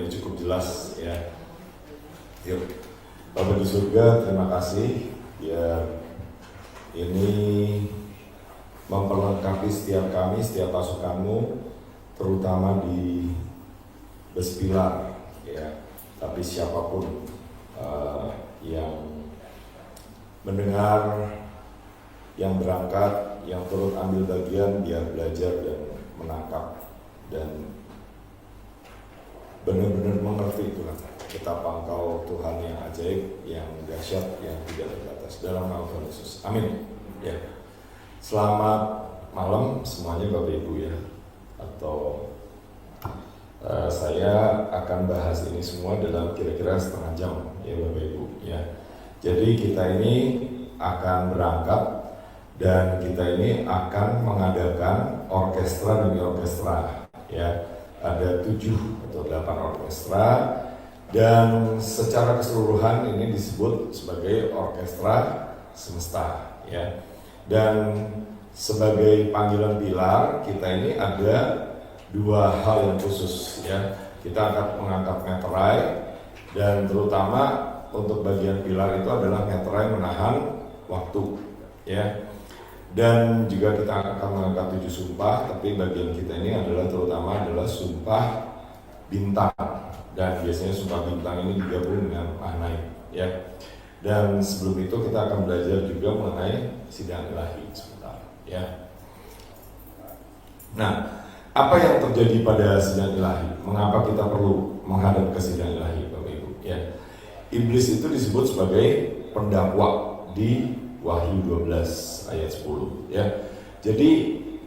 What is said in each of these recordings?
ini cukup jelas ya. Yuk, Bapak di surga, terima kasih ya, ini memperlengkapi setiap kami, setiap pasukanmu, terutama di Bespilar ya. Tapi siapapun yang mendengar, yang berangkat, yang turut ambil bagian, biar belajar dan menangkap dan benar-benar mengerti Tuhan betapa Engkau Tuhan yang ajaib, yang dahsyat, yang tidak terbatas, dalam nama Tuhan Yesus. Amin. Ya. Selamat malam semuanya Bapak Ibu ya. Atau saya akan bahas ini semua dalam kira-kira setengah jam ya Bapak Ibu ya. Jadi kita ini akan berangkat dan kita ini akan mengadakan orkestra demi orkestra ya. Ada 7 atau 8 orkestra dan secara keseluruhan ini disebut sebagai orkestra semesta ya. Dan sebagai panggilan pilar kita ini ada 2 hal yang khusus ya. Kita akan mengangkat meterai dan terutama untuk bagian pilar itu adalah meterai menahan waktu ya. Dan juga kita akan mengangkat 7 sumpah, tapi bagian kita ini adalah terutama adalah sumpah bintang. Dan biasanya sumpah bintang ini digabung dengan Mahanaim ya. Dan sebelum itu kita akan belajar juga mengenai sidang ilahi sebentar ya. Nah, apa yang terjadi pada sidang ilahi? Mengapa kita perlu menghadap ke sidang ilahi Bapak Ibu ya? Iblis itu disebut sebagai pendakwa di Wahyu 12 ayat 10 ya. Jadi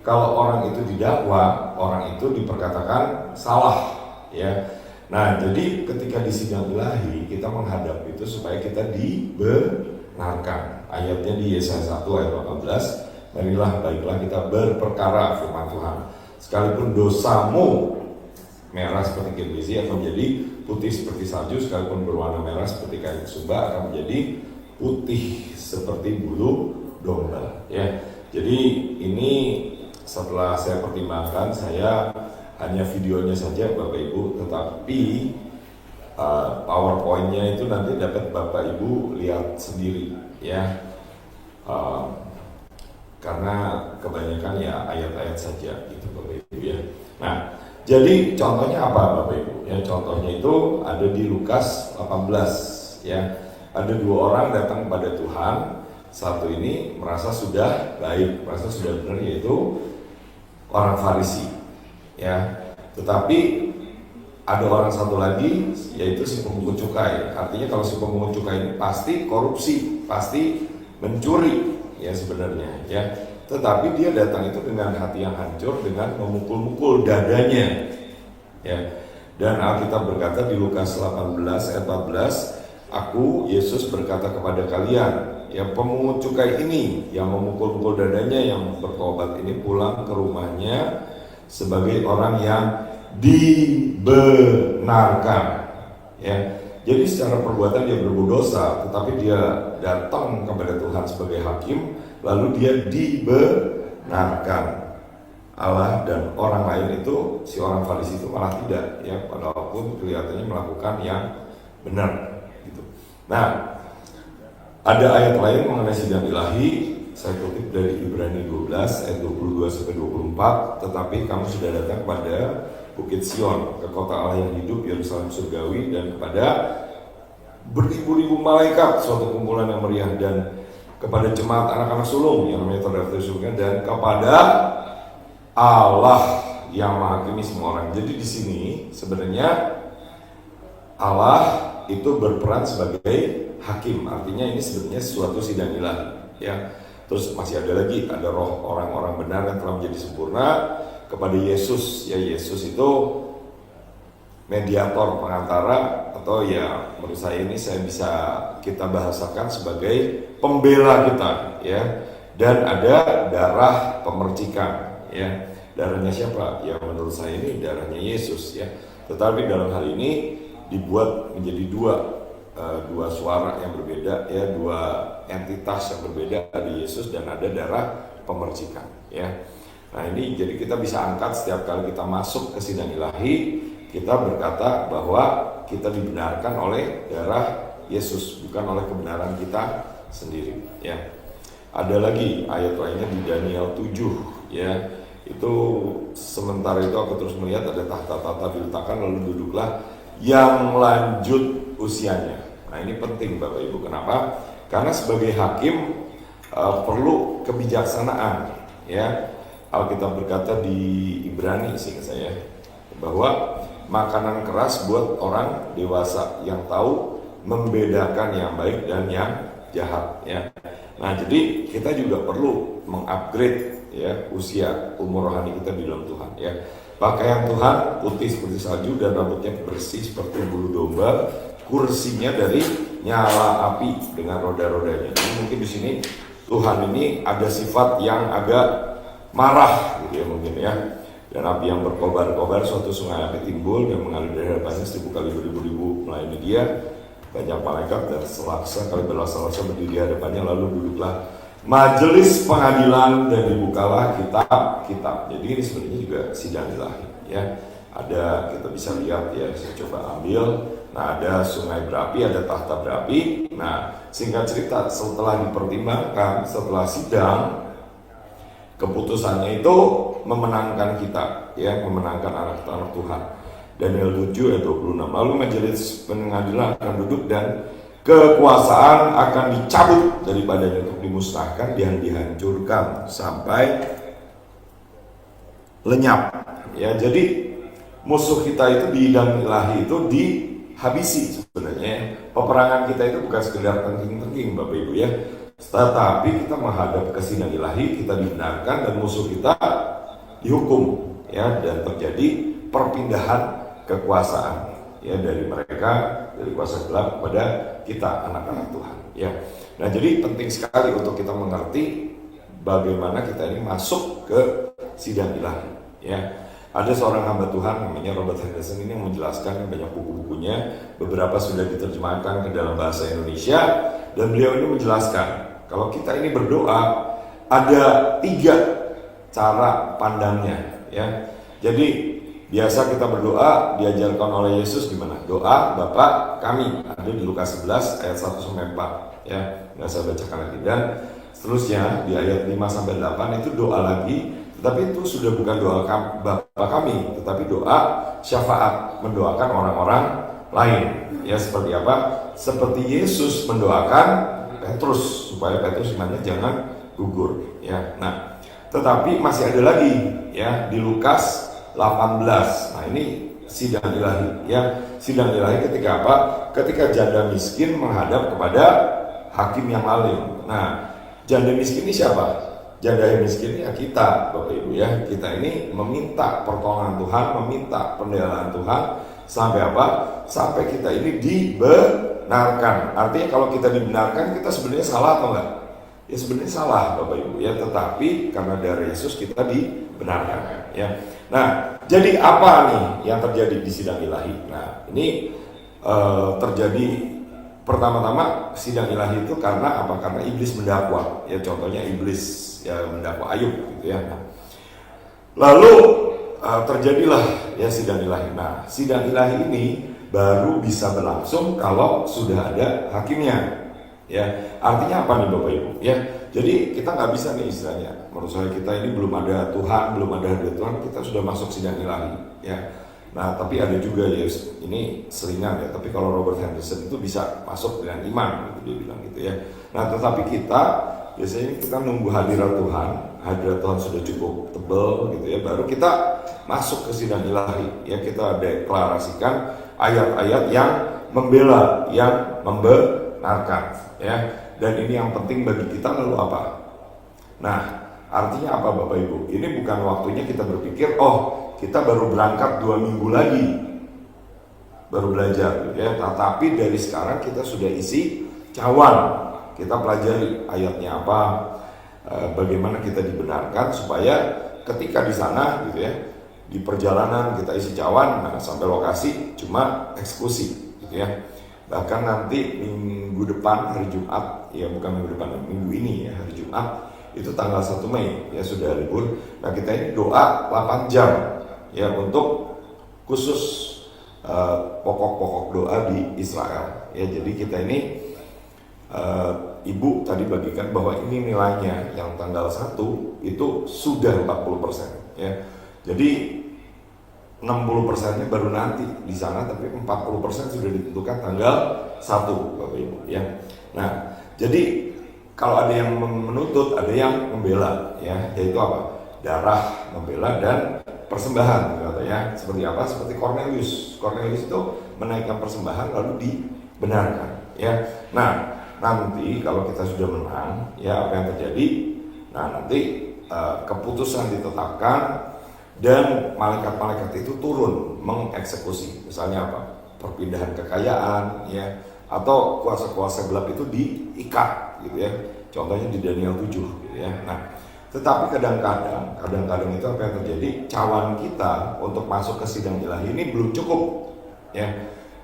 kalau orang itu didakwa, orang itu diperkatakan salah ya. Nah, jadi ketika di sidang ilahi kita menghadap itu supaya kita dibenarkan. Ayatnya di Yesaya 1 ayat 18, marilah baiklah kita berperkara firman Tuhan. Sekalipun dosamu merah seperti kirmizi akan menjadi putih seperti salju, sekalipun berwarna merah seperti kain sumba akan menjadi putih seperti bulu domba ya. Jadi ini setelah saya pertimbangkan, saya hanya videonya saja Bapak Ibu, tetapi PowerPoint-nya itu nanti dapat Bapak Ibu lihat sendiri ya. Karena kebanyakan ya ayat-ayat saja gitu Bapak Ibu ya. Nah, jadi contohnya apa Bapak Ibu? Ya, contohnya itu ada di Lukas 18 ya. Ada 2 orang datang kepada Tuhan. Satu ini merasa sudah baik, merasa sudah benar, yaitu orang Farisi ya. Tetapi ada orang satu lagi yaitu si pemungut cukai. Artinya kalau si pemungut cukai ini pasti korupsi, pasti mencuri ya sebenarnya ya. Tetapi dia datang itu dengan hati yang hancur, dengan memukul-mukul dadanya ya. Dan Alkitab berkata di Lukas 18 ayat 14, Aku Yesus berkata kepada kalian, yang pemungut cukai ini yang memukul-mukul dadanya, yang bertobat ini pulang ke rumahnya sebagai orang yang dibenarkan ya. Jadi secara perbuatan dia berbuat dosa, tetapi dia datang kepada Tuhan sebagai hakim, lalu dia dibenarkan. Allah dan orang lain itu, si orang Farisi itu malah tidak ya, walaupun kelihatannya melakukan yang benar gitu. Nah, ada ayat lain mengenai sidang ilahi, saya kutip dari Ibrani 12 ayat 22 sampai 24, tetapi kamu sudah datang kepada Bukit Sion, ke kota Allah yang hidup, Yerusalem surgawi, dan kepada beribu-ribu malaikat, suatu kumpulan yang meriah, dan kepada jemaat anak-anak sulung yang namanya terdaftar di surga, dan kepada Allah yang menghakimi semua orang. Jadi di sini sebenarnya Allah itu berperan sebagai hakim, artinya ini sebenarnya suatu sidang ilahi ya. Terus masih ada lagi, ada roh orang-orang benar yang telah menjadi sempurna kepada Yesus ya. Yesus itu mediator, pengantara, atau ya menurut saya ini saya bisa kita bahasakan sebagai pembela kita ya. Dan ada darah pemercikan ya. Darahnya siapa? Ya menurut saya ini darahnya Yesus ya. Tetapi dalam hal ini dibuat menjadi dua suara yang berbeda ya, 2 entitas yang berbeda, ada Yesus dan ada darah pemercikan ya. Nah ini jadi kita bisa angkat setiap kali kita masuk ke sidang ilahi, kita berkata bahwa kita dibenarkan oleh darah Yesus, bukan oleh kebenaran kita sendiri, ya. Ada lagi ayat lainnya di Daniel 7, ya. Itu sementara itu aku terus melihat ada tahta-tahta diletakkan, lalu duduklah yang lanjut usianya. Nah, ini penting Bapak Ibu. Kenapa? Karena sebagai hakim perlu kebijaksanaan, ya. Alkitab berkata di Ibrani seingat saya bahwa makanan keras buat orang dewasa yang tahu membedakan yang baik dan yang jahat, ya. Nah, jadi kita juga perlu mengupgrade, ya, usia umur rohani kita di dalam Tuhan, ya. Pakaian Tuhan putih seperti salju dan rambutnya bersih seperti bulu domba, kursinya dari nyala api dengan roda-rodanya. Jadi mungkin di sini Tuhan ini ada sifat yang agak marah gitu ya mungkin, ya. Dan api yang berkobar-kobar, suatu sungai api timbul yang mengalir dari hadapannya 1000 kali beribu-ribu melayani dia. Banyak malaikat dan selaksa kali berlaksa-laksa berdiri di hadapannya, lalu duduklah majelis pengadilan dan dibukalah kitab-kitab. Jadi ini sebenarnya juga sidang ilahi, ya. Ada, kita bisa lihat, ya, saya coba ambil. Nah, ada sungai berapi, ada tahta berapi. Nah, singkat cerita, setelah dipertimbangkan, setelah sidang, keputusannya itu memenangkan kita, ya, memenangkan anak-anak Tuhan. Daniel 7 ayat 26. Lalu majelis pengadilan akan duduk dan kekuasaan akan dicabut daripadanya untuk dimusnahkan dan dihancurkan sampai lenyap. Ya, jadi musuh kita itu di sidang ilahi itu dihabisi sebenarnya. Peperangan kita itu bukan sekedar tengking-tengking Bapak Ibu, ya. Tetapi kita menghadap ke sidang ilahi, kita dibenarkan dan musuh kita dihukum, ya, dan terjadi perpindahan kekuasaan, ya, dari mereka, dari kuasa gelap kepada kita anak-anak Tuhan, ya. Nah, jadi penting sekali untuk kita mengerti bagaimana kita ini masuk ke sidang ilahi, ya. Ada seorang hamba Tuhan namanya Robert Henderson ini yang menjelaskan banyak buku-bukunya, beberapa sudah diterjemahkan ke dalam bahasa Indonesia, dan beliau ini menjelaskan kalau kita ini berdoa ada 3 cara pandangnya, ya. Jadi biasa kita berdoa diajarkan oleh Yesus gimana? Doa Bapa kami, ada di Lukas 11 ayat 1 sampai 4, ya. Nggak saya bacakan lagi. Dan seterusnya di ayat 5 sampai 8 itu doa lagi, tetapi itu sudah bukan doa Bapa kami, tetapi doa syafaat, mendoakan orang-orang lain. Ya, seperti apa? Seperti Yesus mendoakan Petrus supaya Petrus imannya jangan gugur, ya. Nah, tetapi masih ada lagi, ya, di Lukas 18. Nah, ini sidang ilahi, ya. Sidang ilahi ketika apa? Ketika janda miskin menghadap kepada hakim yang alim. Nah, janda miskin ini siapa? Janda yang miskin ini ya kita, Bapak Ibu, ya. Kita ini meminta pertolongan Tuhan, meminta pembelaan Tuhan sampai apa? Sampai kita ini dibenarkan. Artinya kalau kita dibenarkan, kita sebenarnya salah atau enggak? Ya, sebenarnya salah Bapak Ibu, ya. Tetapi karena dari Yesus kita dibenarkan, ya. Nah, jadi apa nih yang terjadi di sidang ilahi? Nah, ini terjadi pertama-tama sidang ilahi itu karena apa? Karena iblis mendakwa, ya. Contohnya iblis, ya, mendakwa Ayub, gitu, ya. Nah, lalu terjadilah, ya, sidang ilahi. Nah, sidang ilahi ini baru bisa berlangsung kalau sudah ada hakimnya, ya. Artinya apa nih Bapak Ibu, ya? Jadi kita nggak bisa nih istilahnya, menurut saya kita ini belum ada Tuhan, belum ada hadirat Tuhan, kita sudah masuk sidang ilahi, ya. Nah, tapi ada juga, ya, ini selingan, ya. Tapi kalau Robert Henderson itu bisa masuk dengan iman, gitu, dia bilang gitu, ya. Nah, tetapi kita biasanya kita nunggu hadirat Tuhan sudah cukup tebal, gitu, ya, baru kita masuk ke sidang ilahi, ya. Kita deklarasikan ayat-ayat yang membela, yang membenarkan, ya. Dan ini yang penting bagi kita, lalu apa? Nah, artinya apa Bapak Ibu? Ini bukan waktunya kita berpikir, oh, kita baru berangkat 2 minggu lagi, baru belajar, ya. Tetapi dari sekarang kita sudah isi cawan, kita pelajari ayatnya apa, bagaimana kita dibenarkan supaya ketika di sana, gitu, ya, di perjalanan kita isi cawan, nah, sampai lokasi cuma eksekusi, gitu, ya. Bahkan nanti minggu depan hari Jumat, ya, bukan minggu depan, minggu ini, ya, hari Jumat itu tanggal 1 Mei, ya, sudah libur. Nah, kita ini doa 8 jam, ya, untuk khusus pokok-pokok doa di Israel. Ya, jadi kita ini Ibu tadi bagikan bahwa ini nilainya yang tanggal 1 itu sudah 40%, ya. Jadi 60%-nya baru nanti di sana, tapi 40% sudah ditentukan tanggal 1, Bapak Ibu, ya. Nah, jadi kalau ada yang menuntut, ada yang membela, ya, yaitu apa? Darah membela dan persembahan, katanya. Seperti apa? Seperti Cornelius. Cornelius itu menaikkan persembahan lalu dibenarkan, ya. Nah, nanti kalau kita sudah menang, ya apa yang terjadi? Nah, nanti keputusan ditetapkan dan malaikat-malaikat itu turun mengeksekusi. Misalnya apa? Perpindahan kekayaan, ya, atau kuasa-kuasa gelap itu diikat, gitu ya. Contohnya di Daniel 7, gitu ya. Nah, tetapi kadang-kadang itu apa yang terjadi? Cawan kita untuk masuk ke sidang ilahi ini belum cukup, ya.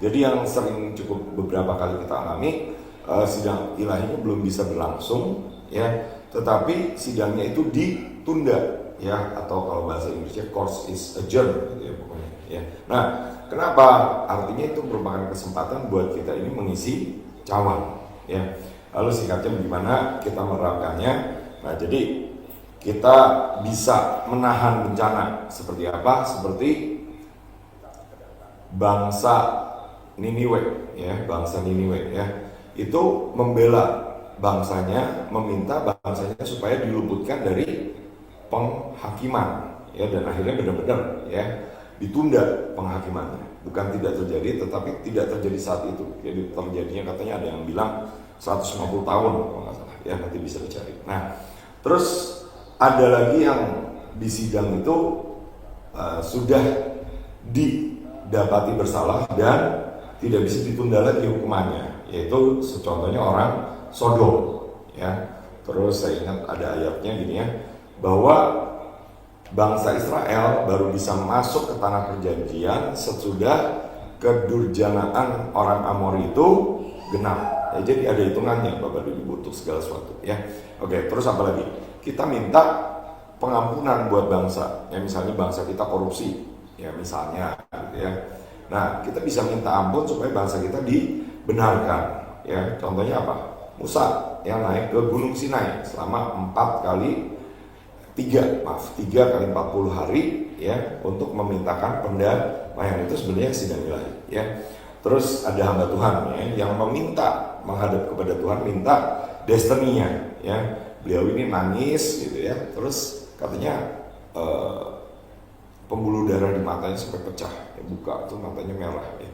Jadi yang sering cukup beberapa kali kita alami, sidang ilahinya belum bisa berlangsung, ya, tetapi sidangnya itu ditunda, ya, atau kalau bahasa Inggrisnya course is adjourned, gitu ya, pokoknya, ya. Nah, kenapa? Artinya itu merupakan kesempatan buat kita ini mengisi cawan, ya. Lalu singkatnya bagaimana kita menerapkannya? Nah, jadi kita bisa menahan bencana seperti apa? Seperti bangsa Niniwe, ya, bangsa Niniwe, ya. Itu membela bangsanya, meminta bangsanya supaya diluputkan dari penghakiman, ya, dan akhirnya benar-benar, ya, ditunda penghakimannya. Bukan tidak terjadi, tetapi tidak terjadi saat itu. Jadi terjadinya katanya ada yang bilang 150 tahun kalau nggak salah, ya, nanti bisa dicari. Nah, terus ada lagi yang di sidang itu sudah didapati bersalah dan tidak bisa ditunda lagi hukumannya. Yaitu contohnya orang Sodom, ya. Terus saya ingat ada ayatnya gini, ya, bahwa bangsa Israel baru bisa masuk ke tanah perjanjian sesudah kedurjanaan orang Amori itu genap, ya. Jadi ada hitungannya Bapak Ibu untuk segala sesuatu, ya. Oke, terus apa lagi? Kita minta pengampunan buat bangsa, ya, misalnya bangsa kita korupsi, ya, misalnya, gitu, ya. Nah, kita bisa minta ampun supaya bangsa kita dibenarkan, ya. Contohnya apa? Musa yang naik ke Gunung Sinai selama 3 kali 40 hari, ya, untuk memintakan pendamaian. Itu sebenarnya sidang ilahi, ya. Terus ada hamba Tuhan, ya, yang meminta menghadap kepada Tuhan, minta destininya, ya. Beliau ini nangis, gitu, ya. Terus katanya pembuluh darah di matanya sampai pecah, ya, buka tuh matanya merah, ya.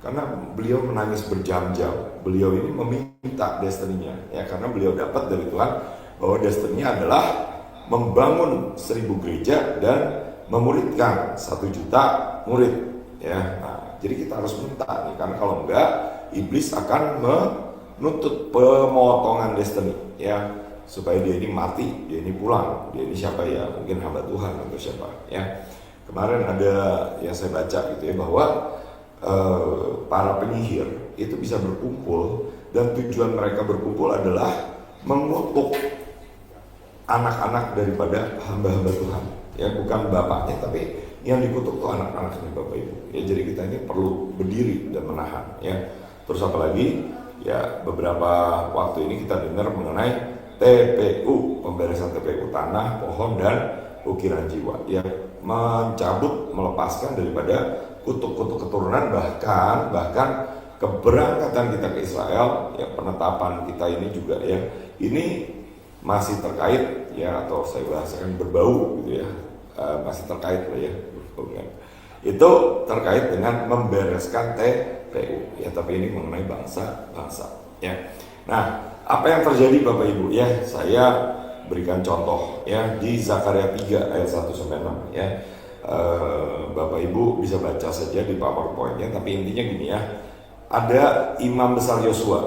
Karena beliau menangis berjam-jam. Beliau ini meminta destininya, ya, karena beliau dapat dari Tuhan bahwa destininya adalah membangun 1000 gereja dan memuridkan 1 juta murid, ya. Nah, jadi kita harus minta nih, karena kalau enggak iblis akan menuntut pemotongan destiny, ya, supaya dia ini mati, dia ini pulang, dia ini siapa, ya, mungkin hamba Tuhan atau siapa, ya. Kemarin ada yang saya baca, gitu, ya, bahwa para penyihir itu bisa berkumpul dan tujuan mereka berkumpul adalah mengutuk anak-anak daripada hamba-hamba Tuhan, ya, bukan bapaknya, tapi yang dikutuk itu anak-anaknya, Bapak Ibu, ya. Jadi kita ini perlu berdiri dan menahan, ya. Terus apa lagi? Ya, beberapa waktu ini kita dengar mengenai TPU, pemberesan TPU, tanah, pohon, dan ukiran jiwa, ya, mencabut, melepaskan daripada kutuk-kutuk keturunan, bahkan keberangkatan kita ke Israel, ya, penetapan kita ini juga, ya, ini masih terkait, ya, atau saya bahasakan berbau, gitu, ya, masih terkait lah, ya, itu terkait dengan membereskan TPU, ya, tapi ini mengenai bangsa-bangsa, ya. Nah, apa yang terjadi Bapak Ibu, ya, saya berikan contoh, ya, di Zakaria 3 ayat 1-6, ya. Bapak Ibu bisa baca saja di PowerPoint-nya, tapi intinya gini, ya. Ada imam besar Yosua,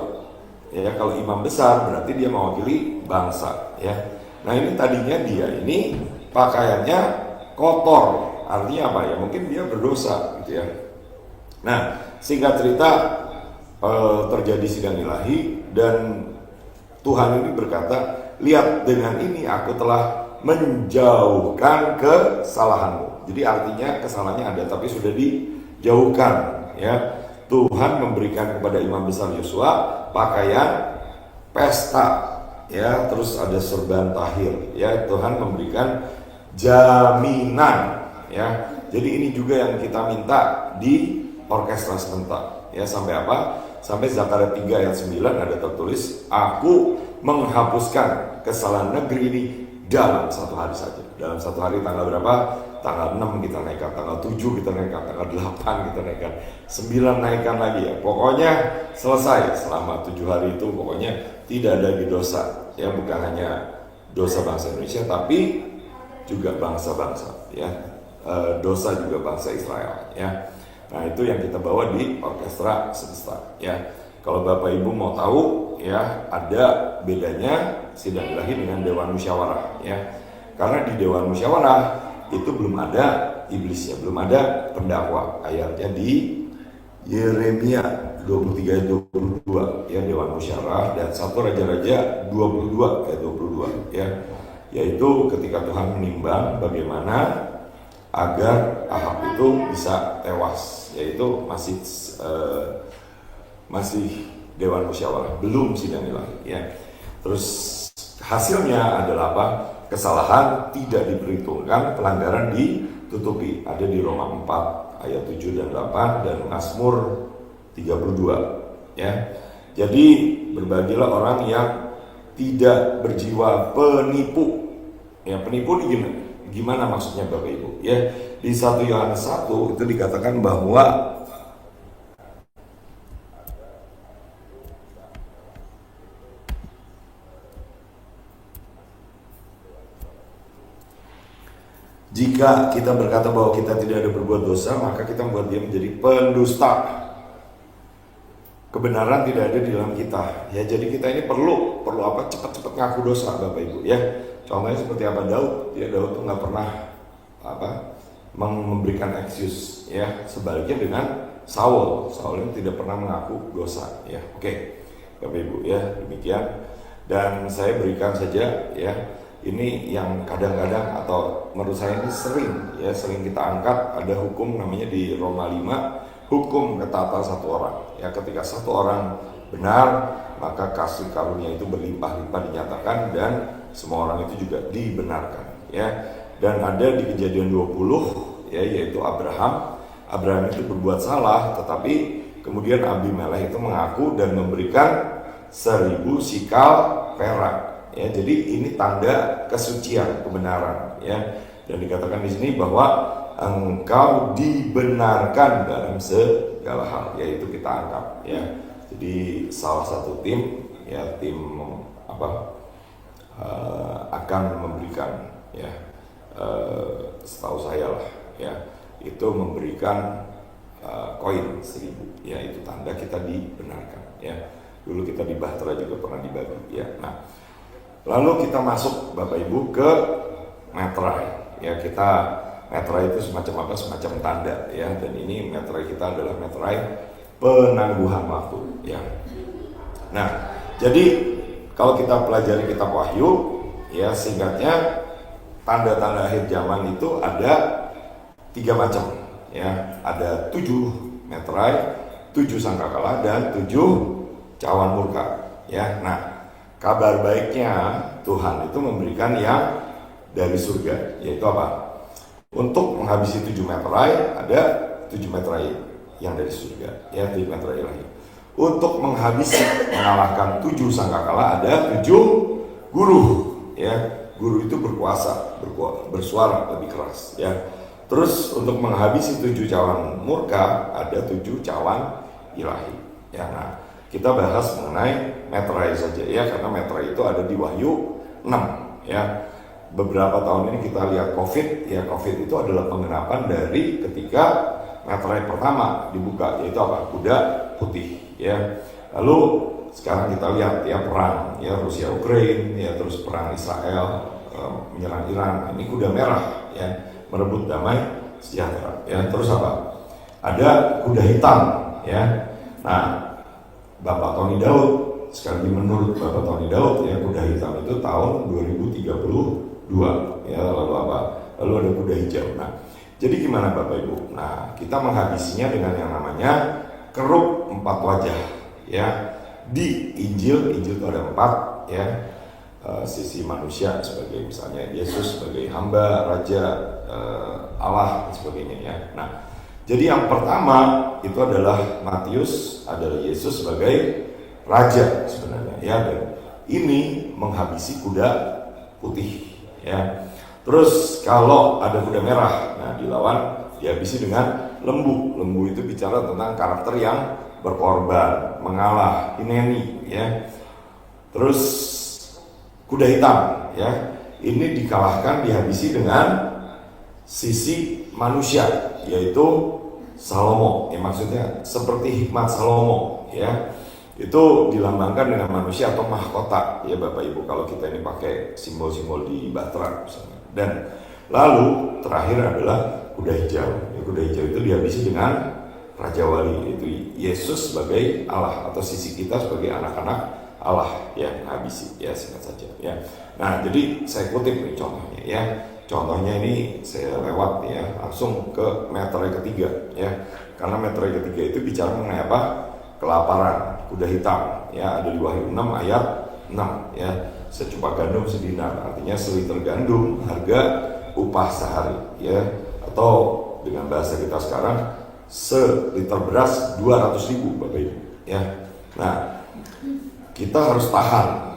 ya. Kalau imam besar berarti dia mewakili bangsa, ya. Nah, ini tadinya dia ini pakaiannya kotor, artinya apa, ya? Mungkin dia berdosa, gitu, ya. Nah, singkat cerita, terjadi sidang ilahi dan Tuhan ini berkata, lihat, dengan ini aku telah menjauhkan kesalahanmu. Jadi artinya kesalahannya ada, tapi sudah dijauhkan, ya. Tuhan memberikan kepada imam besar Yosua pakaian pesta, ya, terus ada serban tahir, ya. Tuhan memberikan jaminan, ya. Jadi ini juga yang kita minta di orkestra serentak, ya. Sampai apa? Sampai Zakaria 3 ayat 9 ada tertulis, aku menghapuskan kesalahan negeri ini dalam satu hari saja. Dalam satu hari tanggal berapa? Tanggal 6 kita naikkan, tanggal 7 kita naikkan, tanggal 8 kita naikkan, 9 naikkan lagi, ya. Pokoknya selesai selama 7 hari itu, pokoknya tidak ada lagi dosa, ya. Bukan hanya dosa bangsa Indonesia, tapi juga bangsa-bangsa, ya. Dosa juga bangsa Israel, ya. Nah, itu yang kita bawa di orkestra semesta, ya. Kalau Bapak Ibu mau tahu, ya, ada bedanya sidang ilahi dengan dewan musyawarah, ya. Karena di dewan musyawarah itu belum ada iblisnya, belum ada pendakwa. Ayatnya di Yeremia 23 ayat 22, ya, dewan musyawarah, dan 1 Raja-Raja 22 ayat 22, ya. Yaitu ketika Tuhan menimbang bagaimana agar Ahab itu bisa tewas, yaitu masih dewan musyawarah, belum sidang ilahi, ya. Terus hasilnya adalah apa? Kesalahan tidak diperhitungkan, pelanggaran ditutupi. Ada di Roma 4 ayat 7 dan 8 dan Mazmur 32, ya. Jadi berbahagialah orang yang tidak berjiwa penipu. Ya, penipu ini gimana maksudnya Bapak Ibu? Ya, di 1 Yohanes 1 itu dikatakan bahwa jika kita berkata bahwa kita tidak ada berbuat dosa, maka kita membuat dia menjadi pendusta. Kebenaran tidak ada di dalam kita. Ya, jadi kita ini perlu apa? Cepat-cepat ngaku dosa, Bapak Ibu, ya. Contohnya seperti apa Daud? Ya, Daud tuh nggak pernah memberikan excuse, ya. Sebaliknya dengan Saul ini tidak pernah mengaku dosa, ya. Oke, Bapak Ibu, ya, demikian. Dan saya berikan saja, ya. Ini yang kadang-kadang atau menurut saya ini sering kita angkat, ada hukum namanya di Roma 5, hukum ketata satu orang, ya. Ketika satu orang benar, maka kasih karunia itu berlimpah-limpah dinyatakan dan semua orang itu juga dibenarkan, ya. Dan ada di Kejadian 20, ya, yaitu Abraham itu berbuat salah, tetapi kemudian Abimelekh itu mengaku dan memberikan 1000 sikal perak. Ya, jadi ini tanda kesucian, kebenaran, ya. Dan dikatakan di sini bahwa engkau dibenarkan dalam segala hal, yaitu kita anggap, ya. Jadi salah satu tim, ya, tim akan memberikan, ya, setahu saya lah, ya, itu memberikan koin 1000, ya, itu tanda kita dibenarkan, ya. Dulu kita di Bahtera juga pernah dibagi, ya. Nah, lalu kita masuk Bapak Ibu ke meterai, ya. Kita meterai itu semacam apa? Semacam tanda, ya. Dan ini meterai kita adalah meterai penangguhan waktu, ya. Nah, jadi kalau kita pelajari kitab Wahyu, ya, singkatnya tanda-tanda akhir zaman itu ada 3 macam, ya. Ada 7 meterai, 7 sangkakala, dan 7 cawan murka, ya. Nah, kabar baiknya Tuhan itu memberikan yang dari surga, yaitu apa? Untuk menghabisi 7 meterai, ada 7 meterai yang dari surga, ya, 7 meterai ilahi. Untuk menghabisi, mengalahkan 7 sangkakala, ada 7 guru, ya. Guru itu berkuasa, bersuara lebih keras, ya. Terus untuk menghabisi 7 cawan murka, ada 7 cawan ilahi, ya. Nah, kita bahas mengenai meterai saja, ya, karena meterai itu ada di Wahyu 6, ya. Beberapa tahun ini kita lihat COVID, ya. COVID itu adalah penggenapan dari ketika meterai pertama dibuka, yaitu apa? Kuda putih, ya. Lalu sekarang kita lihat, ya, perang, ya, Rusia Ukraina, ya, terus perang Israel menyerang Iran. Ini kuda merah, ya, merebut damai sejahtera, ya. Terus apa? Ada kuda hitam, ya. Nah, Bapak Tony Daud, sekali lagi menurut Bapak Tony Daud, ya, kuda hitam itu tahun 2032, ya. Lalu apa? Lalu ada kuda hijau. Nah, Jadi gimana Bapak Ibu? Nah, kita menghabisinya dengan yang namanya keruk 4 wajah, ya. Di Injil itu ada 4, ya. Sisi manusia sebagai misalnya Yesus sebagai hamba, raja, Allah dan sebagainya, ya. Nah, jadi yang pertama itu adalah Matius, adalah Yesus sebagai raja sebenarnya, ya. Dan ini menghabisi kuda putih, ya. Terus kalau ada kuda merah, nah dilawan dihabisi dengan lembu. Lembu itu bicara tentang karakter yang berkorban, mengalah, hineni, ya. Terus kuda hitam, ya. Ini dikalahkan, dihabisi dengan sisi manusia, yaitu Salomo. Ya, maksudnya seperti hikmat Salomo, ya. Itu dilambangkan dengan manusia atau mahkota, ya Bapak Ibu, kalau kita ini pakai simbol-simbol di Bahtera misalnya. Dan lalu terakhir adalah kuda hijau. Ya, kuda hijau itu dihabisi dengan Raja Wali, yaitu Yesus sebagai Allah atau sisi kita sebagai anak-anak Allah yang habisi, ya, singkat saja, ya. Nah, jadi saya kutip nih contohnya, ya. Contohnya ini saya lewat, ya, langsung ke meterai ketiga, ya. Karena meterai ketiga itu bicara mengenai apa? Kelaparan, kuda hitam, ya, ada di Wahyu 6 ayat 6, ya. Secupak gandum sedinar, artinya seliter gandum harga upah sehari, ya. Atau dengan bahasa kita sekarang seliter beras 200.000 Bapak Ibu, ya. Nah, kita harus tahan,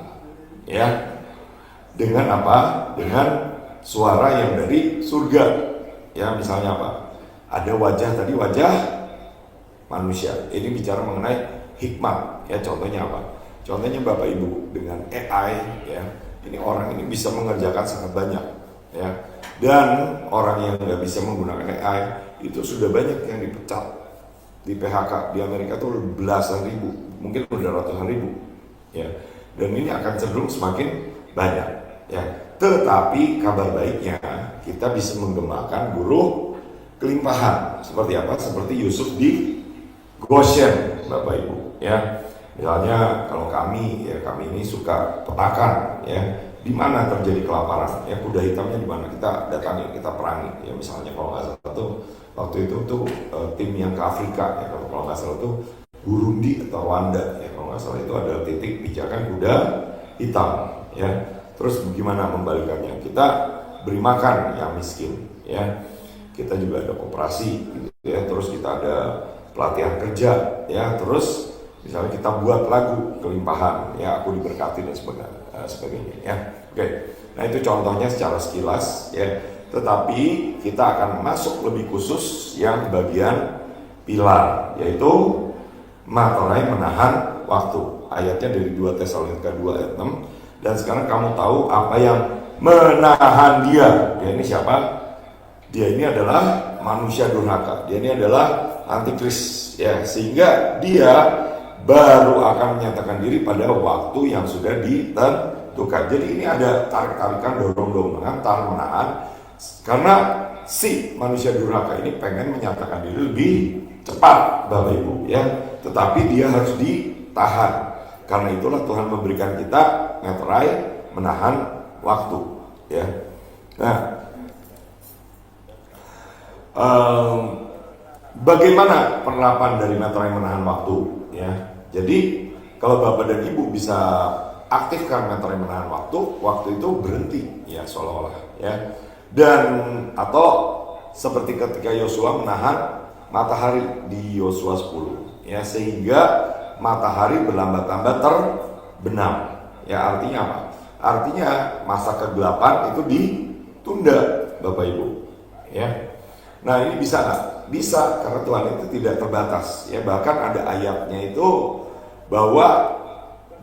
ya. Dengan apa? Dengan suara yang dari surga, ya. Misalnya apa? Ada wajah tadi, wajah manusia. Ini bicara mengenai hikmat, ya. Contohnya apa? Contohnya Bapak Ibu dengan AI, ya. Ini orang ini bisa mengerjakan sangat banyak, ya. Dan orang yang nggak bisa menggunakan AI itu sudah banyak yang dipecat, di PHK. Di Amerika tuh belasan ribu, mungkin udah ratusan ribu, ya. Dan ini akan cenderung semakin banyak, ya. Tetapi kabar baiknya kita bisa menggemakan buruh kelimpahan. Seperti apa? Seperti Yusuf di Goshen, Bapak Ibu, ya. Misalnya kalau kami, ya, kami ini suka petakan, ya. Di mana terjadi kelaparan, ya, kuda hitamnya di mana kita datangi, kita perangi, ya. Misalnya kalau nggak salah tuh waktu itu tuh tim yang ke Afrika, ya, kalau nggak salah tuh Burundi atau Rwanda, ya, kalau nggak salah itu ada titik pijakan kuda hitam, ya. Terus bagaimana membalikannya? Kita beri makan yang miskin, ya. Kita juga ada koperasi, gitu, ya. Terus kita ada pelatihan kerja, ya. Terus misalnya kita buat lagu kelimpahan, ya, aku diberkati dan sebagainya, ya. Oke. Nah, itu contohnya secara sekilas, ya. Tetapi kita akan masuk lebih khusus yang bagian pilar, yaitu materai menahan waktu. Ayatnya dari 2 Tesalonika 2 ayat 6. Dan sekarang kamu tahu apa yang menahan dia. Dia ini siapa? Dia ini adalah manusia durhaka. Dia ini adalah antikris, ya. Sehingga dia baru akan menyatakan diri pada waktu yang sudah ditentukan. Jadi ini ada tarik-tarikan, dorong-dorongan, tahan menahan. Karena si manusia durhaka ini pengen menyatakan diri lebih cepat, Bapak Ibu, ya. Tetapi dia harus ditahan. Karena itulah Tuhan memberikan kita meterai menahan waktu, ya. Nah, bagaimana penerapan dari meterai menahan waktu, ya? Jadi kalau Bapak dan Ibu bisa aktifkan meterai menahan waktu itu berhenti, ya, seolah-olah, ya. Dan atau seperti ketika Yosua menahan matahari di Yosua 10, ya, sehingga matahari berlambat-lambat terbenam. Ya, artinya apa? Artinya masa kegelapan itu ditunda, Bapak Ibu, ya. Nah, ini bisa nggak? Bisa, karena Tuhan itu tidak terbatas, ya. Bahkan ada ayatnya itu bahwa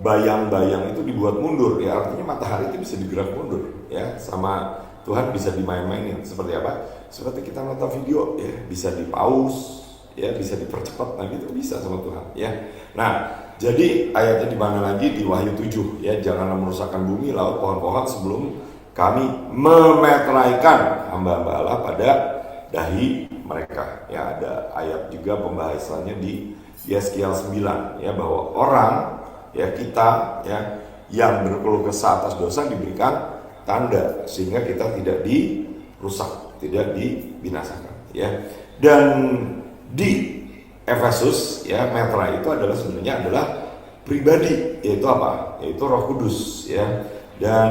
bayang-bayang itu dibuat mundur, ya. Artinya matahari itu bisa digerak mundur, ya. Sama Tuhan bisa dimain-mainin. Seperti apa? Seperti kita nonton video, ya, bisa di-pause, ya, bisa dipercepat. Nah, gitu bisa sama Tuhan, ya. Nah, jadi ayatnya di mana lagi? Di Wahyu 7, ya. Janganlah merusakkan bumi, laut, pohon-pohon sebelum kami memeteraikan hamba-hamba Allah pada dahi mereka. Ya, ada ayat juga pembahasannya di Yeskiel 9, ya, bahwa orang, ya, kita, ya, yang berkeluh kesah atas dosa diberikan tanda sehingga kita tidak dirusak, tidak dibinasakan. ya. Dan di Efesus ya, metra itu adalah sebenarnya adalah pribadi, yaitu apa? Yaitu Roh Kudus ya. Dan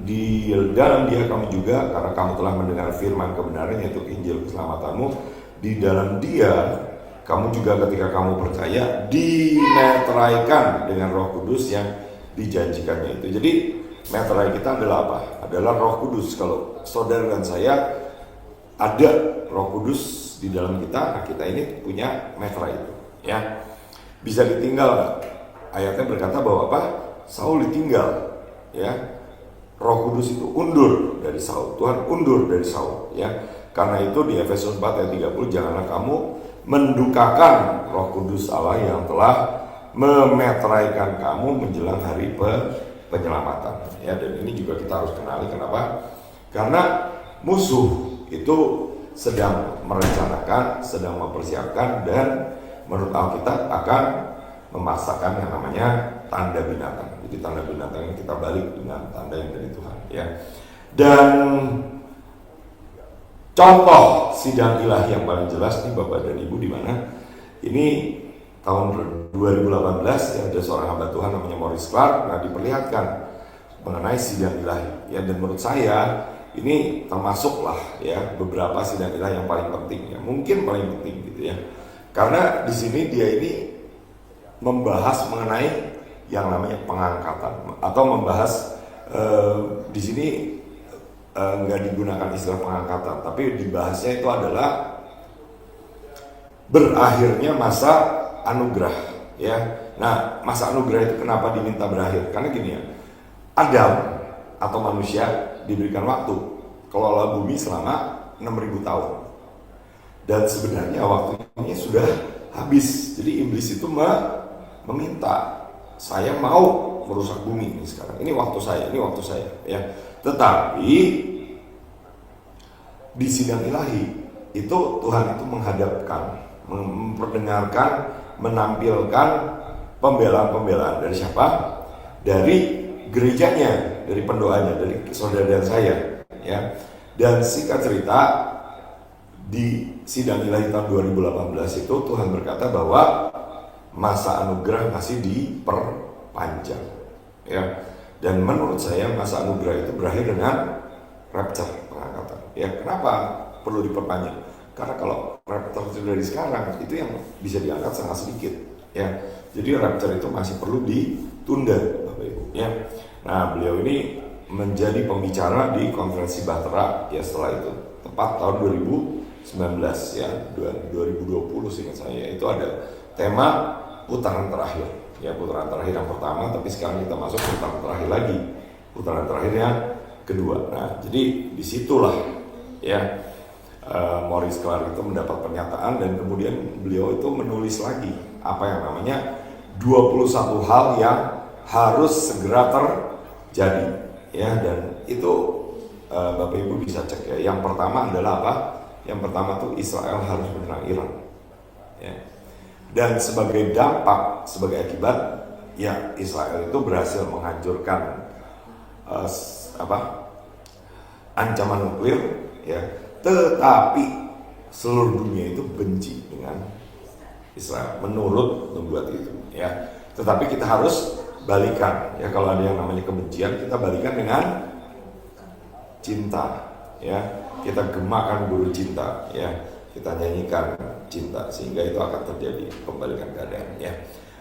di dalam Dia kamu juga, karena kamu telah mendengar firman kebenaran yaitu Injil keselamatanmu, di dalam Dia kamu juga ketika kamu percaya dimeteraikan dengan Roh Kudus yang dijanjikannya itu. Jadi meterai kita adalah apa? Adalah Roh Kudus. Kalau saudara dan saya ada Roh Kudus di dalam kita, nah kita ini punya meterai itu ya. Bisa ditinggal nggak? Ayatnya berkata bahwa apa? Saul ditinggal ya. Roh Kudus itu undur dari Saul. Tuhan undur dari Saul ya. Karena itu di Efesus 4 ayat 30, janganlah kamu mendukakan Roh Kudus Allah yang telah memeteraikan kamu menjelang hari penyelamatan ya. Dan ini juga kita harus kenali. Kenapa? Karena musuh itu sedang merencanakan, sedang mempersiapkan, dan menurut Alkitab akan memasakkan yang namanya tanda binatang. Jadi tanda binatang ini kita balik dengan tanda yang dari Tuhan ya. Dan contoh sidang ilahi yang paling jelas nih Bapak dan Ibu, di mana ini tahun 2018 ya, ada seorang hamba Tuhan namanya Maurice Clark, nah diperlihatkan mengenai sidang ilahi ya. Dan menurut saya ini termasuklah ya beberapa sidang ilahi yang paling penting ya, mungkin paling penting gitu ya. Karena di sini dia ini membahas mengenai yang namanya pengangkatan, atau membahas di sini nggak digunakan istilah pengangkatan, tapi dibahasnya itu adalah berakhirnya masa anugerah ya. Nah, masa anugerah itu kenapa diminta berakhir? Karena gini ya, Adam atau manusia diberikan waktu kelola bumi selama 6.000 tahun, dan sebenarnya waktunya sudah habis. Jadi iblis itu meminta, saya mau merusak bumi ini sekarang, ini waktu saya ya. Tetapi di sidang ilahi itu Tuhan itu menghadapkan, memperdengarkan, menampilkan pembelaan-pembelaan dari siapa? Dari gerejanya, dari pendoanya, dari saudara dan saya ya. Dan singkat cerita, di sidang ilahi tahun 2018 itu Tuhan berkata bahwa masa anugerah masih diperpanjang ya. Dan menurut saya masa anugerah itu berakhir dengan rapture, pengangkatan ya. Kenapa perlu diperpanjang? Karena kalau rapture itu dari sekarang, itu yang bisa diangkat sangat sedikit ya. Jadi rapture itu masih perlu ditunda Bapak Ibu ya. Nah, beliau ini menjadi pembicara di konferensi Bahtera ya setelah itu, tepat tahun 2019 ya, 2020 seingat saya. Itu ada tema putaran terakhir ya, putaran terakhir yang pertama, tapi sekarang kita masuk putaran terakhir lagi, putaran terakhirnya kedua. Nah, jadi disitulah ya Maurice Clark itu mendapat pernyataan, dan kemudian beliau itu menulis lagi apa yang namanya 21 hal yang harus segera terjadi ya. Dan itu Bapak Ibu bisa cek ya. Yang pertama adalah apa? Yang pertama tuh Israel harus menyerang Iran ya. Dan sebagai dampak, sebagai akibat ya, Israel itu berhasil menghancurkan ancaman nuklir ya. Tetapi seluruh dunia itu benci dengan Israel menurut membuat itu ya. Tetapi kita harus balikan ya, kalau ada yang namanya kebencian, kita balikan dengan cinta ya. Kita gemakan dulu cinta ya, kita nyanyikan cinta, sehingga itu akan terjadi pembalikan keadaan ya.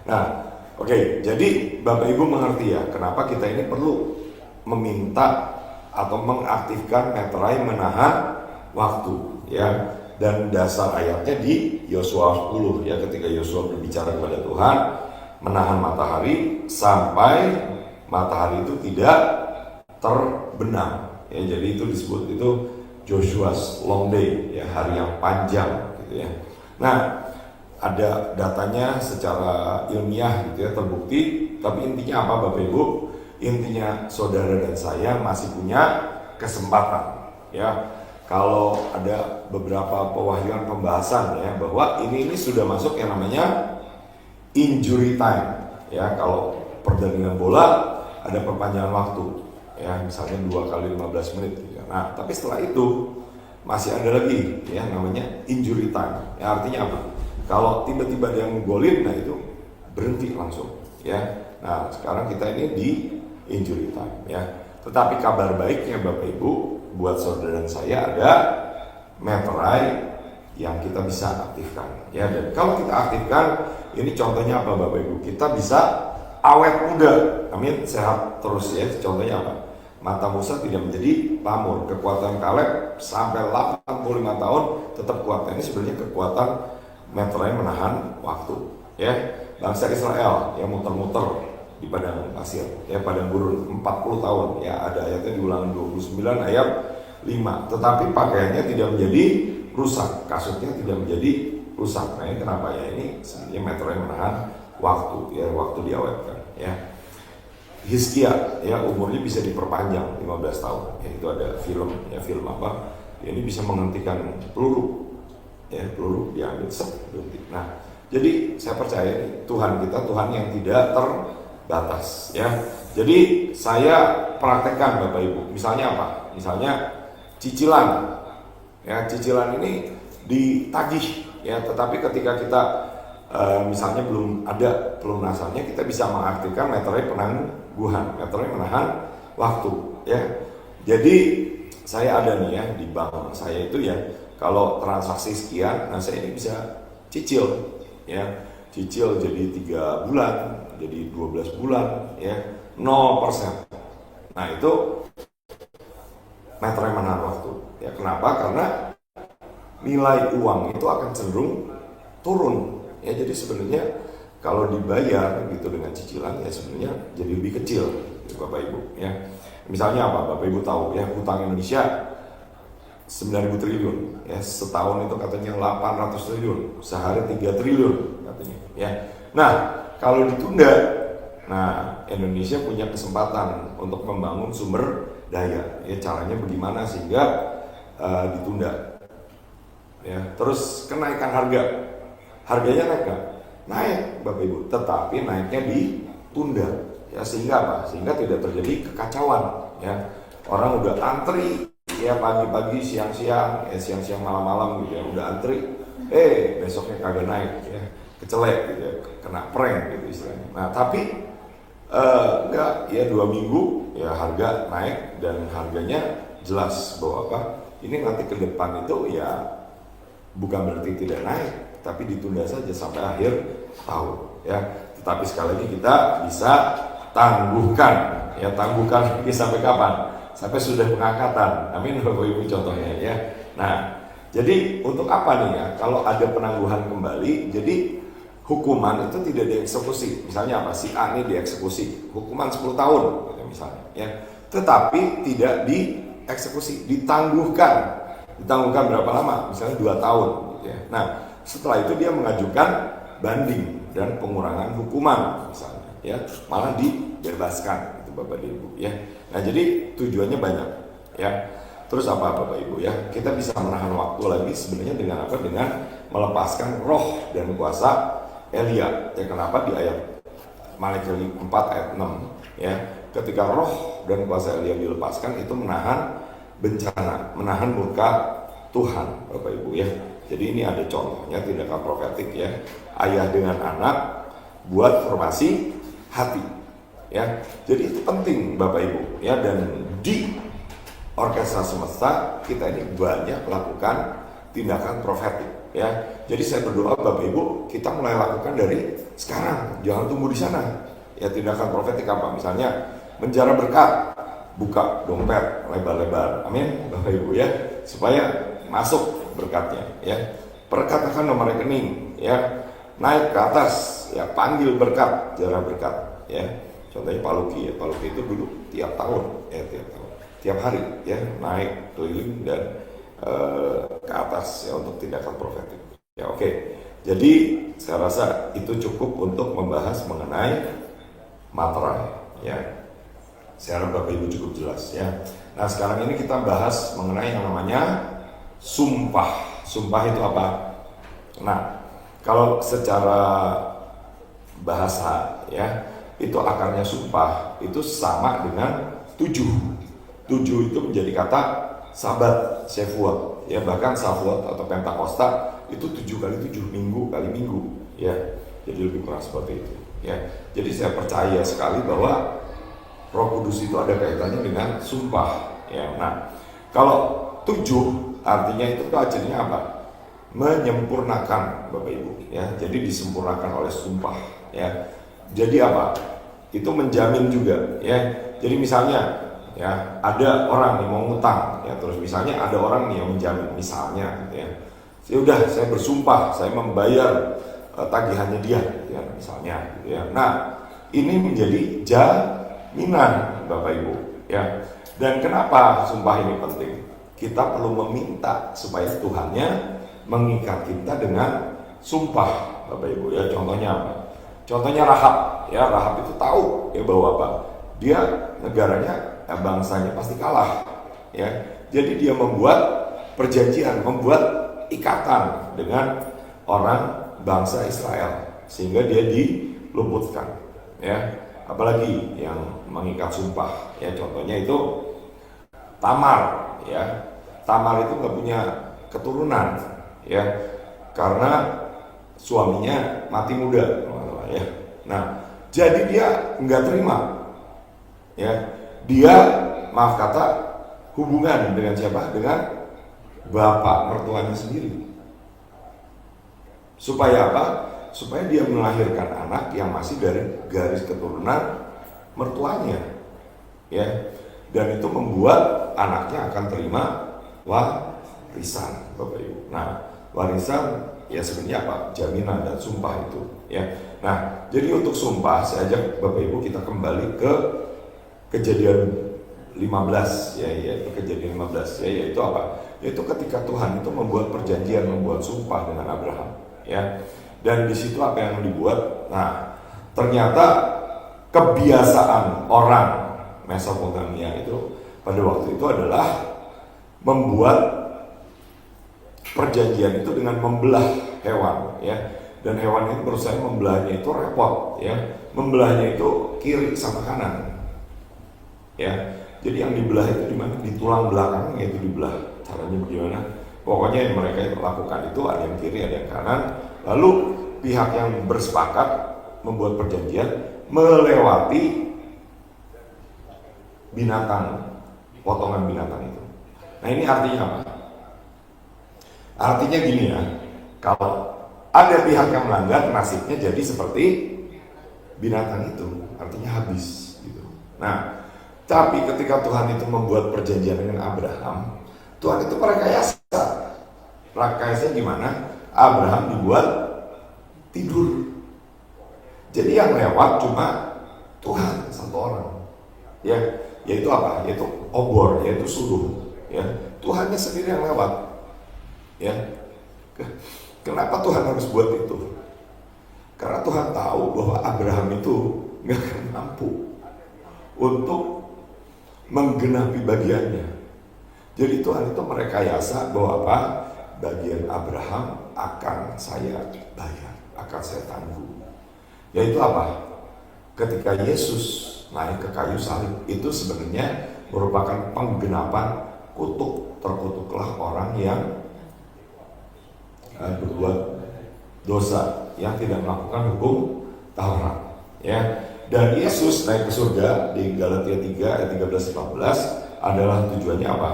Nah, oke, jadi Bapak Ibu mengerti ya, kenapa kita ini perlu meminta atau mengaktifkan meterai menahan waktu ya. Dan dasar ayatnya di Yosua 10 ya, ketika Yosua berbicara kepada Tuhan, menahan matahari sampai matahari itu tidak terbenam ya. Jadi itu disebut itu Joshua's long day ya, hari yang panjang gitu ya. Nah, ada datanya secara ilmiah gitu ya, terbukti. Tapi intinya apa Bapak Ibu? Intinya saudara dan saya masih punya kesempatan ya. Kalau ada beberapa pewahyuan pembahasan ya, bahwa ini sudah masuk yang namanya injury time ya. Kalau pertandingan bola ada perpanjangan waktu ya, misalnya 2 kali 15 menit gitu. Nah, tapi setelah itu masih ada lagi ya namanya injury time. Ya, artinya apa? Kalau tiba-tiba dia ngegolin, nah itu berhenti langsung ya. Nah sekarang kita ini di injury time ya. Tetapi kabar baiknya Bapak Ibu buat saudara dan saya ada materai yang kita bisa aktifkan ya. Dan kalau kita aktifkan, ini contohnya apa Bapak Ibu? Kita bisa awet muda, amin, sehat terus ya. Contohnya apa? Mata Musa tidak menjadi pamur. Kekuatan Kaleb sampai 85 tahun tetap kuat. Ini sebenarnya kekuatan materai menahan waktu ya. Bangsa Israel yang muter-muter di padang pasir ya, padang gurun 40 tahun ya, ada ayatnya di Ulangan 29 ayat 5. Tetapi pakaiannya tidak menjadi rusak, kasutnya tidak menjadi rusak. Nah ini kenapa ya? Ini sebenarnya materai menahan waktu ya, waktu diawetkan ya. Hizkia ya, umurnya bisa diperpanjang 15 tahun ya, itu ada film ya, film apa ya, ini bisa menghentikan peluru ya, peluru diambil berhenti. Nah jadi saya percaya Tuhan kita Tuhan yang tidak terbatas ya. Jadi saya praktekkan Bapak Ibu, misalnya apa? Misalnya cicilan ya, cicilan ini ditagih ya, tetapi ketika kita misalnya belum ada pelunasannya, kita bisa mengaktifkan materai penangguhan, materai menahan waktu ya. Jadi saya ada nih ya di bank saya itu ya, kalau transaksi sekian, nah saya ini bisa cicil ya, cicil jadi 3 bulan, jadi 12 bulan ya, 0%. Nah itu materai menahan waktu ya. Kenapa? Karena nilai uang itu akan cenderung turun ya. Jadi sebenarnya kalau dibayar gitu dengan cicilan ya sebenarnya jadi lebih kecil ya, Bapak Ibu ya. Misalnya apa? Bapak Ibu tahu ya, hutang Indonesia 9.000 triliun ya, setahun itu katanya 800 triliun, sehari 3 triliun katanya ya. Nah kalau ditunda, nah Indonesia punya kesempatan untuk membangun sumber daya ya. Caranya bagaimana sehingga ditunda ya. Terus kenaikan harganya naik nggak? Naik Bapak Ibu, tetapi naiknya ditunda ya, sehingga apa? Sehingga tidak terjadi kekacauan ya. Orang udah antri ya, pagi-pagi, siang-siang, siang-siang malam-malam gitu ya, udah antri, besoknya kagak naik ya, kecelek gitu ya, kena prank gitu istilahnya. Nah tapi enggak ya, 2 minggu ya harga naik, dan harganya jelas bahwa apa, ini nanti ke depan itu ya bukan berarti tidak naik, tapi ditunda saja sampai akhir tahun ya. Tetapi sekali lagi kita bisa tangguhkan ya, tangguhkan ini sampai kapan? Sampai sudah pengangkatan, amin Bapak Ibu contohnya ya. Nah jadi untuk apa nih ya, kalau ada penangguhan kembali, jadi hukuman itu tidak dieksekusi. Misalnya apa, si A ini dieksekusi hukuman 10 tahun gitu misalnya ya, tetapi tidak dieksekusi, ditangguhkan berapa lama, misalnya 2 tahun gitu ya. Nah setelah itu dia mengajukan banding dan pengurangan hukuman misalnya ya, malah dibebaskan itu Bapak Ibu ya. Nah jadi tujuannya banyak ya. Terus apa Bapak Ibu ya, kita bisa menahan waktu lagi sebenarnya dengan apa? Dengan melepaskan roh dan kuasa Elia ya. Kenapa di ayat Maliaki 4 ayat 6 ya, ketika roh dan kuasa Elia dilepaskan itu menahan bencana, menahan murka Tuhan Bapak Ibu ya. Jadi ini ada contohnya tindakan profetik ya, ayah dengan anak buat formasi hati ya. Jadi itu penting Bapak Ibu ya. Dan di Orkestra Semesta kita ini banyak melakukan tindakan profetik ya. Jadi saya berdoa Bapak Ibu, kita mulai lakukan dari sekarang, jangan tunggu di sana ya. Tindakan profetik apa? Misalnya menjara berkat, buka dompet lebar-lebar, amin Bapak Ibu ya, supaya masuk berkatnya ya. Perkatakan nomor rekening ya, naik ke atas ya, panggil berkat, jara berkat ya. Contohnya Pak Luki ya, Pak Luki itu dulu tiap tahun ya, tiap hari ya, naik keliling dan ke atas ya untuk tindakan profetik ya. Oke, jadi saya rasa itu cukup untuk membahas mengenai materai ya. Saya harap Bapak Ibu cukup jelas ya. Nah sekarang ini kita bahas mengenai yang namanya sumpah. Sumpah itu apa? Nah kalau secara bahasa ya, itu akarnya sumpah itu sama dengan tujuh. Tujuh itu menjadi kata Sabat Shavuot, ya bahkan Shavuot atau Pentakosta itu 7 kali 7, minggu kali minggu, ya. Jadi lebih kurang seperti itu, ya. Jadi saya percaya sekali bahwa Roh Kudus itu ada kaitannya dengan sumpah, ya. Nah, kalau 7 artinya itu hasilnya apa? Menyempurnakan, Bapak Ibu, ya. Jadi disempurnakan oleh sumpah, ya. Jadi apa? Itu menjamin juga, ya. Jadi misalnya, ya, ada orang yang mau ngutang, ya, terus misalnya ada orang nih yang menjamin, misalnya, ya, saya bersumpah saya membayar tagihannya dia, ya, misalnya, ya. Nah, ini menjadi jaminan, Bapak Ibu, ya. Dan kenapa sumpah ini penting? Kita perlu meminta supaya Tuhannya mengikat kita dengan sumpah, Bapak Ibu, ya. Contohnya apa? Contohnya Rahab, ya. Rahab itu tahu, ya, bahwa apa? Dia negaranya, bangsanya pasti kalah, ya. Jadi dia membuat perjanjian, membuat ikatan dengan orang bangsa Israel sehingga dia diluputkan, ya. Apalagi yang mengikat sumpah, ya, contohnya itu Tamar, ya. Tamar itu nggak punya keturunan, ya, karena suaminya mati muda, ya. Nah, jadi dia nggak terima, ya. Dia, maaf kata, hubungan dengan siapa? Dengan bapak mertuanya sendiri. Supaya apa? Supaya dia melahirkan anak yang masih dari garis keturunan mertuanya, ya. Dan itu membuat anaknya akan terima warisan, Bapak Ibu. Nah, warisan ya sebenarnya apa? Jaminan dan sumpah itu, ya. Nah, jadi untuk sumpah saya ajak Bapak Ibu kita kembali ke Kejadian 15, ya, yaitu Kejadian 15, ya, yaitu apa? Yaitu ketika Tuhan itu membuat perjanjian, membuat sumpah dengan Abraham, ya. Dan di situ apa yang dibuat? Nah, ternyata kebiasaan orang Mesopotamia itu pada waktu itu adalah membuat perjanjian itu dengan membelah hewan, ya. Dan hewan itu menurut saya membelahnya itu repot, ya. Membelahnya itu kiri sama kanan, ya. Jadi yang dibelah itu di mana? Di tulang belakangnya itu dibelah. Caranya bagaimana? Pokoknya yang mereka lakukan itu ada yang kiri, ada yang kanan. Lalu pihak yang bersepakat membuat perjanjian melewati binatang, potongan binatang itu. Nah, ini artinya apa? Artinya gini, ya. Kalau ada pihak yang melanggar, nasibnya jadi seperti binatang itu, artinya habis, gitu. Nah, tapi ketika Tuhan itu membuat perjanjian dengan Abraham, Tuhan itu merekayasa. Rekayasanya gimana? Abraham dibuat tidur. Jadi yang lewat cuma Tuhan satu orang, ya. Yaitu apa? Yaitu obor, yaitu suluh, ya. Tuhannya sendiri yang lewat, ya. Kenapa Tuhan harus buat itu? Karena Tuhan tahu bahwa Abraham itu nggak akan mampu untuk menggenapi bagiannya. Jadi Tuhan itu merekayasa bahwa apa? Bagian Abraham akan saya bayar, akan saya tanggung. Yaitu apa? Ketika Yesus naik ke kayu salib, itu sebenarnya merupakan penggenapan kutuk, terkutuklah orang yang berbuat dosa, yang tidak melakukan hukum Taurat, ya. Dan Yesus naik ke surga di Galatia 3 ayat 13-14 adalah tujuannya apa?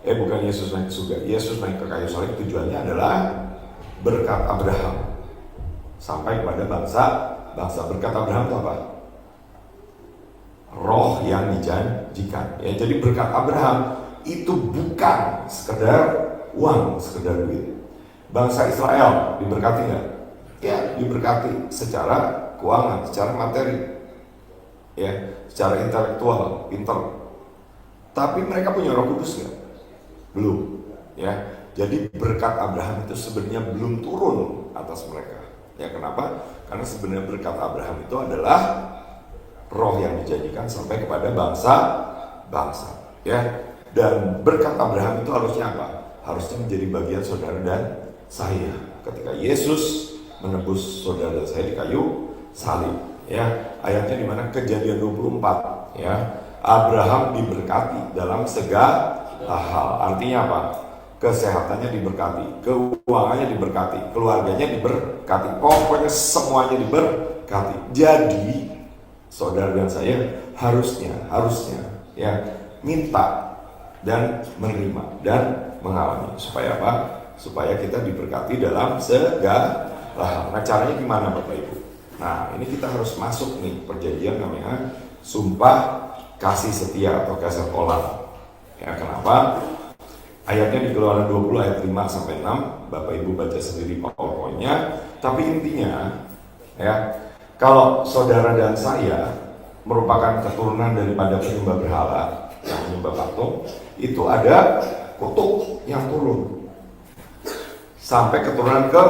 Bukan Yesus naik ke surga. Yesus naik ke kayu salib tujuannya adalah berkat Abraham sampai kepada bangsa. Berkat Abraham itu apa? Roh yang dijanjikan, ya. Jadi berkat Abraham itu bukan sekedar uang, sekedar duit. Bangsa Israel diberkati nggak? Ya, diberkati secara keuangan, secara materi, ya, secara intelektual, pintar. Tapi mereka punya Roh Kudus nggak? Belum, ya. Jadi berkat Abraham itu sebenarnya belum turun atas mereka. Ya, kenapa? Karena sebenarnya berkat Abraham itu adalah roh yang dijanjikan sampai kepada bangsa, ya. Dan berkat Abraham itu harusnya apa? Harusnya menjadi bagian saudara dan saya ketika Yesus menebus saudara dan saya di kayu salib, ya. Ayatnya di mana? Kejadian 24, ya. Abraham diberkati dalam segala hal. Artinya apa? Kesehatannya diberkati, keuangannya diberkati, keluarganya diberkati, pokoknya semuanya diberkati. Jadi saudara dan saya harusnya ya minta dan menerima dan mengalami. Supaya apa? Supaya kita diberkati dalam segala hal. Nah, caranya gimana Bapak Ibu? Nah, ini kita harus masuk nih perjanjian namanya sumpah kasih setia atau kasih olah. Ya, kenapa? Ayatnya di Keluaran 20 ayat 5 sampai 6, Bapak Ibu baca sendiri pokoknya. Tapi intinya ya, kalau saudara dan saya merupakan keturunan daripada penyembah berhala yang menyembah patung, itu ada kutuk yang turun sampai keturunan ke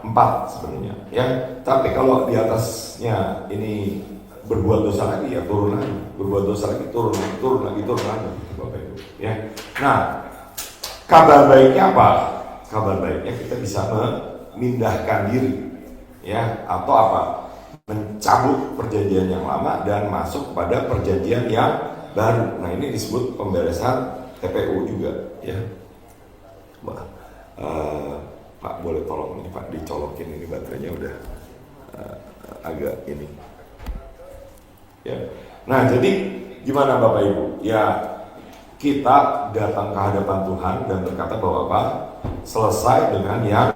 4 sebenarnya ya. Tapi kalau di atasnya ini berbuat dosa lagi ya turun lagi, berbuat dosa lagi turun lagi Bapak Ibu ya. Nah, kabar baiknya apa? Kabar baiknya kita bisa memindahkan diri ya, atau apa? Mencabut perjanjian yang lama dan masuk pada perjanjian yang baru. Nah, ini disebut pemberesan TPU juga ya. Pak boleh tolong ini Pak dicolokin, ini baterainya udah agak ini ya. Nah, jadi gimana Bapak Ibu? Ya, kita datang ke hadapan Tuhan dan berkata bahwa apa? Selesai dengan yang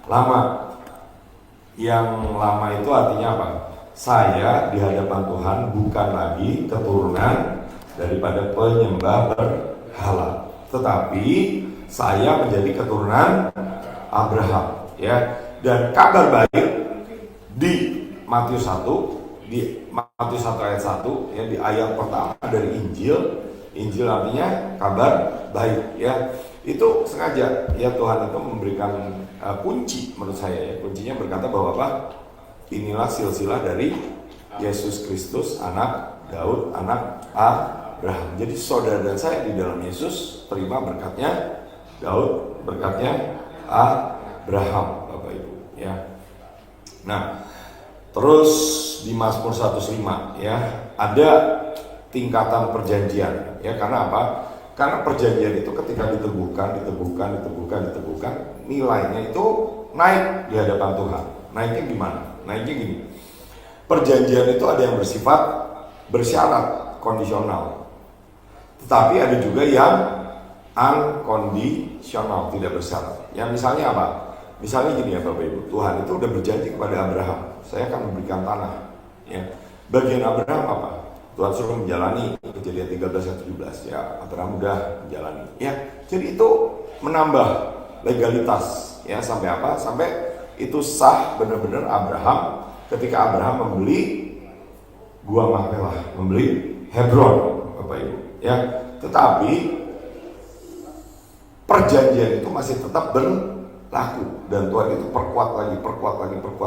lama. Yang lama itu artinya apa? Saya di hadapan Tuhan bukan lagi keturunan daripada penyembah berhala, tetapi saya menjadi keturunan Abraham ya. Dan kabar baik di Matius 1 ayat 1 ya, di ayat pertama dari Injil artinya kabar baik ya. Itu sengaja ya Tuhan itu memberikan kunci menurut saya ya. Kuncinya berkata bahwa apa? Inilah silsilah dari Yesus Kristus, anak Daud, anak Abraham. Jadi saudara dan saya di dalam Yesus terima berkatnya Daud, berkatnya Abraham, Bapak Ibu ya. Nah, terus di Mazmur 105 ya, ada tingkatan perjanjian ya. Karena apa? Karena perjanjian itu ketika diteguhkan, nilainya itu naik di hadapan Tuhan. Naiknya gimana? Naiknya gini. Perjanjian itu ada yang bersifat bersyarat, kondisional. Tetapi ada juga yang unconditional, tidak bersyarat. Yang misalnya apa? Misalnya gini ya Bapak Ibu, Tuhan itu udah berjanji kepada Abraham, saya akan memberikan tanah ya. Bagian Abraham apa? Tuhan suruh menjalani Kejadian 13 ayat 17 ya. Abraham udah menjalani ya. Jadi itu menambah legalitas ya. Sampai apa? Sampai itu sah benar-benar Abraham ketika Abraham membeli Gua Makpelah, membeli Hebron Bapak Ibu ya. Tetapi perjanjian itu masih tetap berlaku dan Tuhan itu perkuat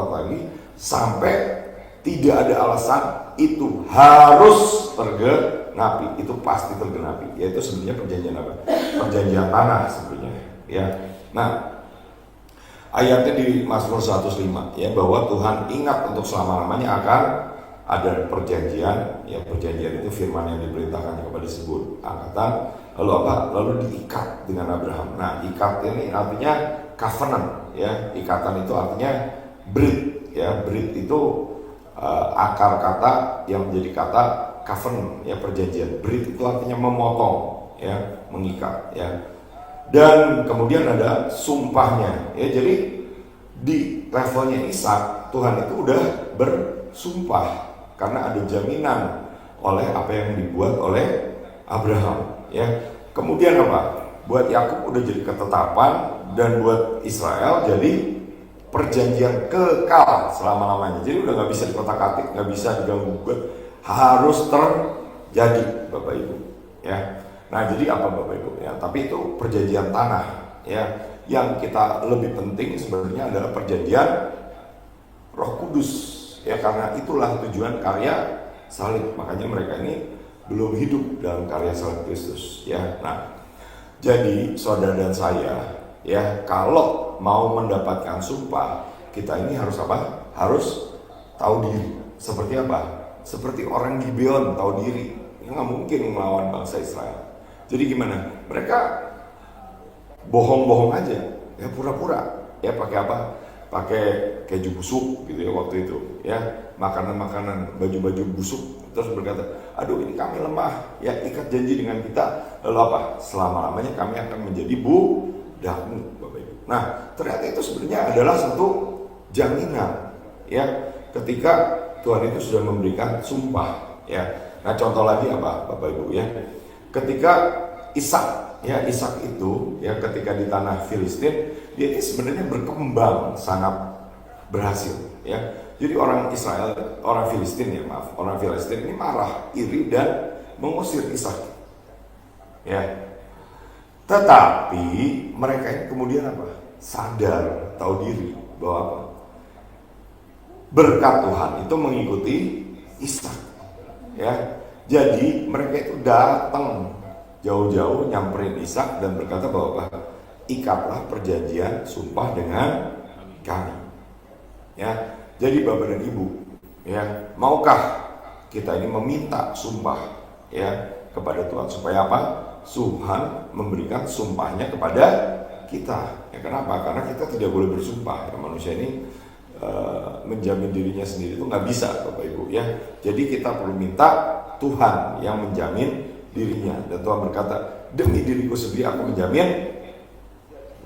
lagi sampai tidak ada alasan itu harus tergenapi. Itu pasti tergenapi. Yaitu sebenarnya perjanjian apa? Perjanjian tanah sebenarnya ya. Nah, ayatnya di Mazmur 105 ya, bahwa Tuhan ingat untuk selama-lamanya akan ada perjanjian ya. Perjanjian itu firman yang diperintahkan kepada sebuah angkatan, lalu apa? Lalu diikat dengan Abraham. Nah, ikat ini artinya covenant ya. Ikatan itu artinya brit ya. Brit itu akar kata yang menjadi kata covenant ya, perjanjian. Brit itu artinya memotong ya, mengikat ya. Dan kemudian ada sumpahnya ya. Jadi di levelnya Ishak, Tuhan itu udah bersumpah karena ada jaminan oleh apa yang dibuat oleh Abraham ya. Kemudian apa? Buat Yakub udah jadi ketetapan, dan buat Israel jadi perjanjian kekal selama-lamanya. Jadi udah nggak bisa dikotak-atik, nggak bisa diganggu-gugat, harus terjadi Bapak Ibu ya. Nah, jadi apa Bapak Ibu ya? Tapi itu perjanjian tanah ya. Yang kita lebih penting sebenarnya adalah perjanjian Roh Kudus ya, karena itulah tujuan karya salib. Makanya mereka ini belum hidup dalam karya salib Kristus ya. Nah, jadi saudara dan saya ya, kalau mau mendapatkan sumpah, kita ini harus apa? Harus tahu diri. Seperti apa? Seperti orang Gibeon tahu diri. Nggak mungkin melawan bangsa Israel. Jadi gimana? Mereka bohong-bohong aja, ya pura-pura, ya pakai apa? Pakai keju busuk gitu ya waktu itu, ya makanan-makanan, baju-baju busuk, terus berkata, aduh ini kami lemah, ya ikat janji dengan kita, lalu apa? Selama-lamanya kami akan menjadi budakmu, Bapak Ibu. Nah, ternyata itu sebenarnya adalah satu jaminan, ya ketika Tuhan itu sudah memberikan sumpah, ya. Nah, contoh lagi apa, Bapak Ibu, ya? Ketika Ishak itu, ya ketika di tanah Filistin, dia ini sebenarnya berkembang sangat berhasil, ya. Jadi orang Filistin ini marah, iri dan mengusir Ishak, ya. Tetapi mereka ini kemudian apa? Sadar, tahu diri bahwa apa? Berkat Tuhan itu mengikuti Ishak, ya. Jadi mereka itu datang jauh-jauh nyamperin Ishak dan berkata bahwa ikatlah perjanjian sumpah dengan kami, ya. Jadi Bapak dan Ibu, ya, maukah kita ini meminta sumpah, ya, kepada Tuhan supaya apa? Tuhan memberikan sumpahnya kepada kita. Ya, kenapa? Karena kita tidak boleh bersumpah. Ya, manusia ini menjamin dirinya sendiri itu nggak bisa, Bapak Ibu, ya. Jadi kita perlu minta Tuhan yang menjamin dirinya. Dan Tuhan berkata, demi diriku sendiri aku menjamin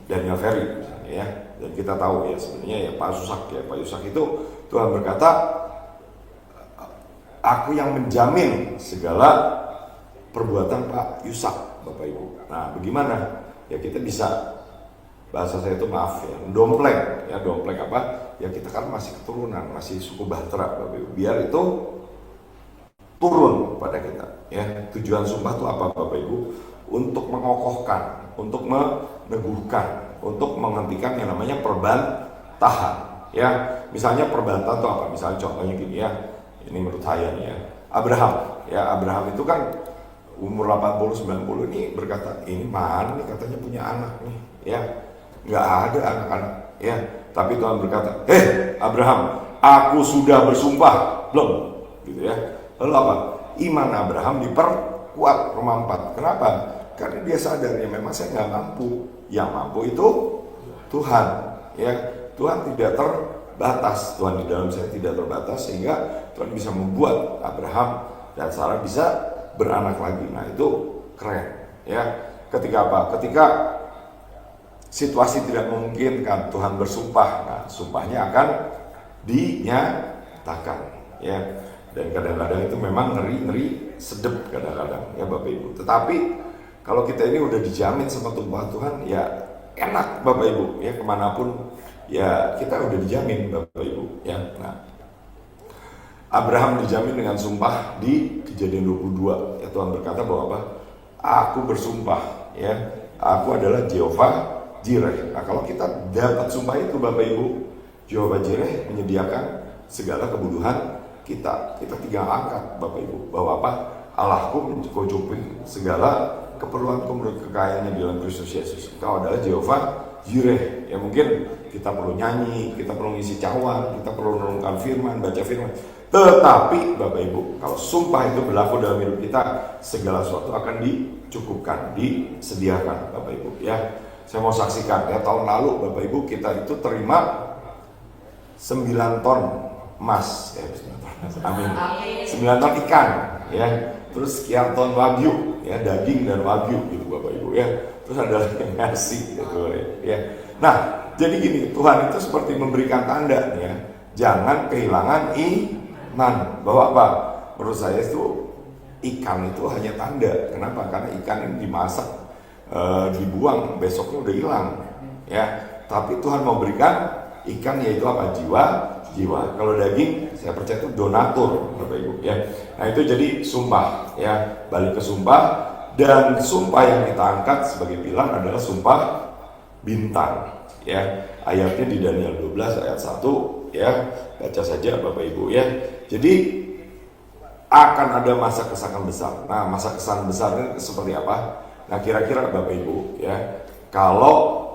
Daniel Ferry, ya. Dan kita tahu ya sebenarnya ya Pak Yusak itu Tuhan berkata, aku yang menjamin segala perbuatan Pak Yusak, Bapak Ibu. Nah, bagaimana? Ya kita bisa, bahasa saya itu maaf ya, dompleng apa? Ya kita kan masih keturunan, masih suku Bahtera, Bapak Ibu. Biar itu turun pada kita, ya. Tujuan sumpah itu apa, Bapak Ibu? Untuk mengokohkan, untuk meneguhkan, untuk menghentikan yang namanya perbantahan, ya. Misalnya perbantahan itu apa? Misalnya contohnya gini ya, ini menurut saya nih ya, Abraham itu kan umur 80-90 ini berkata, ini mana nih katanya punya anak nih, ya, nggak ada anak-anak, ya. Tapi Tuhan berkata, Abraham, aku sudah bersumpah, belum, gitu ya. Lalu apa? Iman Abraham diperkuat, Roma 4. Kenapa? Karena dia sadar ya memang saya nggak mampu, yang mampu itu Tuhan, ya. Tuhan tidak terbatas, Tuhan di dalam saya tidak terbatas, sehingga Tuhan bisa membuat Abraham dan Sarah bisa beranak lagi. Nah itu keren, ya. Ketika apa? Ketika situasi tidak memungkinkan, Tuhan bersumpah. Nah, sumpahnya akan dinyatakan, ya. Dan kadang-kadang itu memang ngeri sedep kadang-kadang, ya Bapak Ibu. Tetapi kalau kita ini udah dijamin sama Tuhan, ya enak Bapak Ibu, ya kemanapun, ya kita udah dijamin Bapak Ibu, ya. Nah, Abraham dijamin dengan sumpah di Kejadian 22, ya. Tuhan berkata bahwa apa? Aku bersumpah, ya, aku adalah Jehovah Jireh. Nah, kalau kita dapat sumpah itu Bapak Ibu, Jehovah Jireh menyediakan segala kebutuhan kita tinggal angkat Bapak Ibu, bahwa apa? Allahku mencukupi segala keperluanku menurut kekayaannya di dalam Kristus Yesus. Kau adalah Jehovah Jireh. Ya mungkin kita perlu nyanyi, kita perlu ngisi cawan, kita perlu merenungkan firman, baca firman. Tetapi Bapak Ibu, kalau sumpah itu berlaku dalam hidup kita, segala sesuatu akan dicukupkan, disediakan Bapak Ibu, ya. Saya mau saksikan ya, tahun lalu Bapak Ibu kita itu terima 9 ton emas, ya, amin. 9 ton ikan, ya. Terus sekian ton wagyu, ya, daging dan wagyu gitu Bapak Ibu, ya. Terus ada yang ngasih gitu, ya. Nah, jadi gini, Tuhan itu seperti memberikan tanda, ya. Jangan kehilangan iman. Bahwa apa? Menurut saya itu ikan itu hanya tanda. Kenapa? Karena ikan ini dimasak, dibuang, besoknya udah hilang, ya. Tapi Tuhan mau berikan ikan, yaitu apa? Jiwa. Kalau daging, saya percaya itu donatur, Bapak Ibu, ya. Nah itu jadi sumpah, ya. Balik ke sumpah, dan sumpah yang kita angkat sebagai pilar adalah sumpah bintang, ya. Ayatnya di Daniel 12 ayat 1, ya. Baca saja Bapak Ibu, ya. Jadi akan ada masa kesakan besar. Nah, masa kesakan besar ini seperti apa? Nah, kira-kira Bapak Ibu, ya, kalau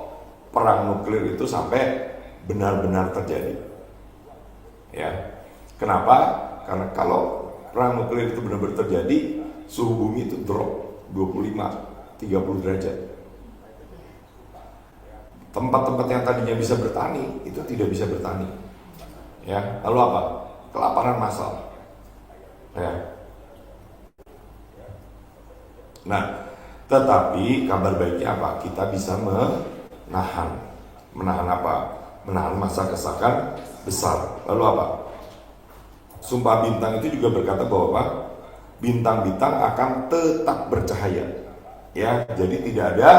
perang nuklir itu sampai benar-benar terjadi, ya. Kenapa? Karena kalau perang nuklir itu benar-benar terjadi, suhu bumi itu drop 25 30 derajat. Tempat-tempat yang tadinya bisa bertani itu tidak bisa bertani. Ya, lalu apa? Kelaparan massal. Ya. Nah, tetapi kabar baiknya apa? Kita bisa menahan apa? Menahan masa kesakan besar. Lalu apa? Sumpah Bintang itu juga berkata bahwa apa? Bintang-bintang akan tetap bercahaya. Ya, jadi tidak ada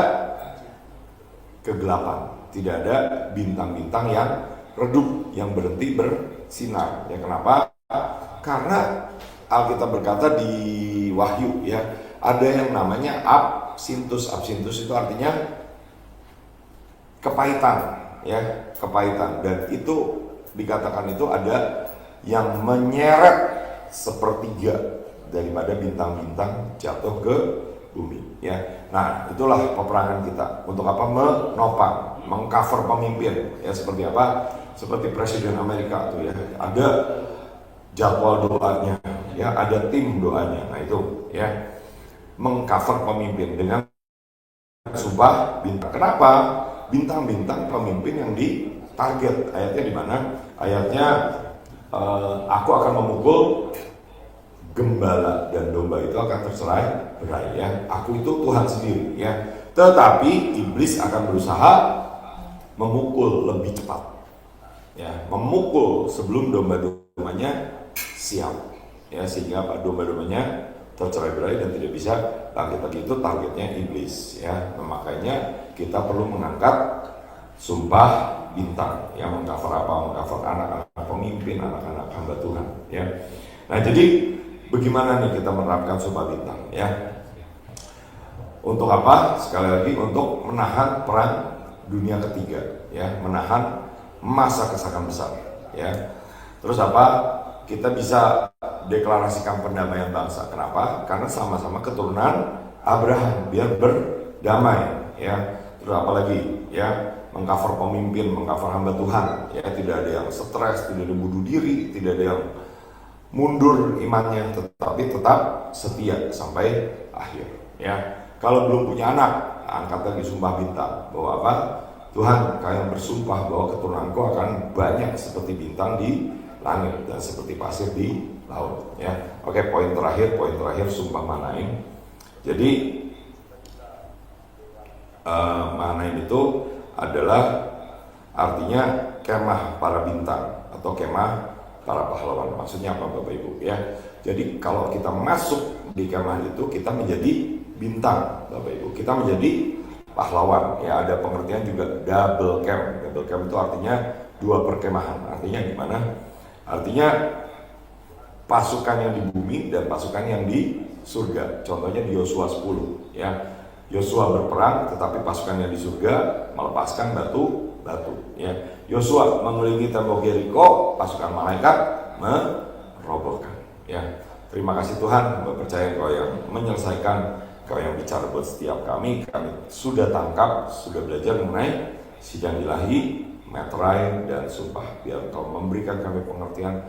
kegelapan, tidak ada bintang-bintang yang redup, yang berhenti bersinar. Ya, kenapa? Karena Alkitab berkata di Wahyu, ya, ada yang namanya absintus. Absintus itu artinya kepahitan, ya, kepahitan. Dan itu dikatakan itu ada yang menyeret sepertiga daripada bintang-bintang jatuh ke bumi, ya. Nah, itulah peperangan kita. Untuk apa? Menopang, mengcover pemimpin, ya, seperti apa? Seperti Presiden Amerika tuh, ya. Ada jadwal doanya, ya, ada tim doanya. Nah, itu, ya, mengcover pemimpin dengan sumpah bintang. Kenapa? Bintang-bintang pemimpin yang ditarget. Ayatnya di mana? Ayatnya aku akan memukul gembala dan domba itu akan tercerai berai, ya. Aku itu Tuhan sendiri, ya. Tetapi iblis akan berusaha memukul lebih cepat, ya, memukul sebelum domba-dombanya siap, ya, sehingga domba-dombanya tercerai berai dan tidak bisa bangkit lagi. Itu targetnya iblis, ya. Nah, makanya kita perlu mengangkat sumpah bintang yang mengcover apa? Mengcover anak-anak pemimpin, anak-anak hamba Tuhan, ya. Nah, jadi bagaimana nih kita menerapkan sumpah bintang, ya? Untuk apa? Sekali lagi, untuk menahan perang dunia ketiga, ya, menahan masa kesakan besar, ya. Terus apa? Kita bisa deklarasikan perdamaian bangsa. Kenapa? Karena sama-sama keturunan Abraham, biar berdamai, ya. Terus apa lagi? Ya, mengcover pemimpin, mengcover hamba Tuhan, ya. Tidak ada yang stres, tidak ada yang bunuh diri, tidak ada yang mundur imannya, tetapi tetap setia sampai akhir, ya. Kalau belum punya anak, angkat lagi sumpah bintang bahwa apa? Tuhan, kalian bersumpah bahwa keturunanku akan banyak seperti bintang di langit dan seperti pasir di laut, ya. Oke, poin terakhir sumpah Mahanaim. Jadi Mahanaim itu adalah artinya kemah para bintang atau kemah para pahlawan. Maksudnya apa, Bapak Ibu, ya? Jadi kalau kita masuk di kemah itu, kita menjadi bintang, Bapak Ibu. Kita menjadi pahlawan, ya. Ada pengertian juga double camp. Double camp itu artinya dua perkemahan. Artinya gimana? Artinya pasukan yang di bumi dan pasukan yang di surga. Contohnya di Yosua 10, ya. Yosua berperang, tetapi pasukan yang di surga melepaskan batu, ya. Yosua mengelilingi tembok Yeriko, pasukan malaikat merobohkan, ya. Terima kasih Tuhan, percaya Engkau yang menyelesaikan, Engkau yang bicara buat setiap kami. Kami sudah tangkap, sudah belajar mengenai sidang ilahi, meterai, dan sumpah. Biar Engkau memberikan kami pengertian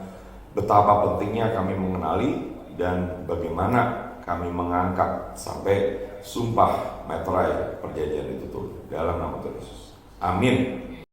betapa pentingnya kami mengenali dan bagaimana kami mengangkat sampai sumpah meterai perjanjian itu turun dalam nama Tuhan Yesus. Amin.